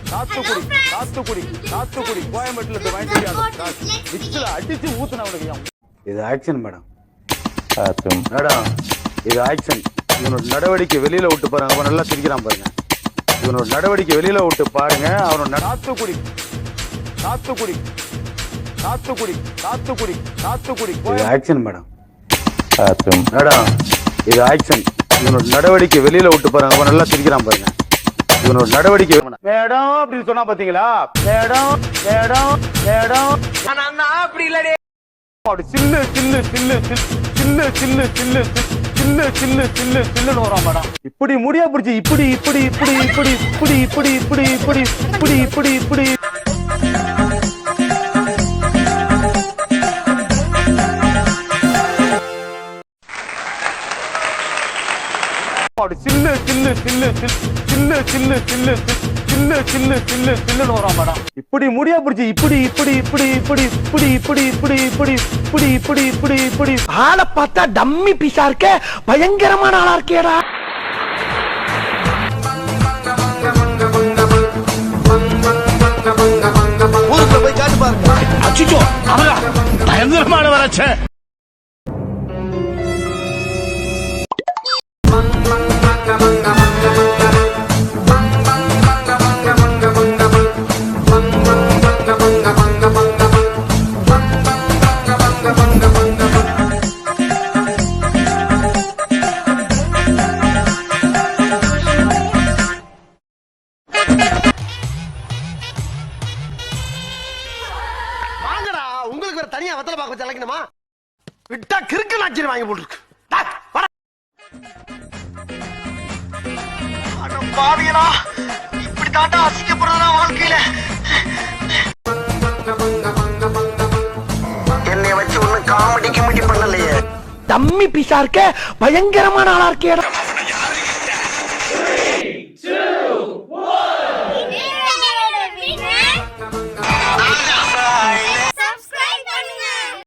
சாத்துக்குடி சாத்துக்குடி சாத்துக்குடி கோயம்பேட்டுல இருந்து வாங்கிட்டு அடிச்சு ஊத்துனவனுக்கு. இது ஆக்ஷன் மேடம். மேடம் இது ஆக்ஷன். இவனோட நடவடிக்கை வெளியில விட்டு பாருங்க. அவன் நல்லா சிரிக்கிறான் பாருங்க. இவனோட நடவடிக்கை வெளியில விட்டு பாருங்க. அவனோட சாத்துக்குடி சாத்துக்குடி சாத்துக்குடி சாத்துக்குடி சாத்துக்குடி இது ஆக்ஷன் மேடம். மேடம் இது ஆக்ஷன். இவனோட நடவடிக்கை வெளியில விட்டு பாருங்க. அவன் நல்லா சிரிக்கிறான் பாருங்க. இவனோட நடவடிக்கை மேடம் அப்படின்னு சொன்னா பாத்தீங்களா? மேடம் மேடம் மேடம் அப்படி இல்லடே. சில்லு சில்லு சில்லு சில்லு சில்லு சில்லு சில்லு சில்லு சில்லு சில்லுன்னு வரும் மேடம். இப்படி முடியா பிடிச்சி இப்படி இப்படி இப்படி இப்படி இப்படி இப்படி இப்படி இப்படி இப்படி இப்படி இப்படி சில்லு சில்லு சில்லு சில்லு சில்லு சில்லு சில்லு சில்லு சில்லு சில்லுன்னு வரும் மேடம். இப்படி முடியா பிடிச்சி இப்படி இப்படி இப்படி இப்படி இப்படி இப்படி இப்படி இப்படி இப்படி இப்படி இப்படி இப்படி ஆளை பார்த்தா டம்மி பீஸா இருக்க, பயங்கரமான ஆளா இருக்கேடா. ஊருக்கு போய் காட்டு பாருங்க. அச்சுச்சோ அவரா பயங்கரமான வராச்சே. உங்களுக்கு ஒரு தனியா வத்தல பாக்க வச்சு அழைக்கணுமா? விட்டா கிறுக்கு நாச்சிரி வாங்கி போட்டுருக்கு. பாவியலா இப்படி தாண்டா அசிக்கப்படுறதா வாழ்க்கையில. என்னை வச்சு ஒண்ணு காமெடி கிமெடி பண்ணலையே. டம்மி பீஸா இருக்க, பயங்கரமான ஆளா இருக்கேடா.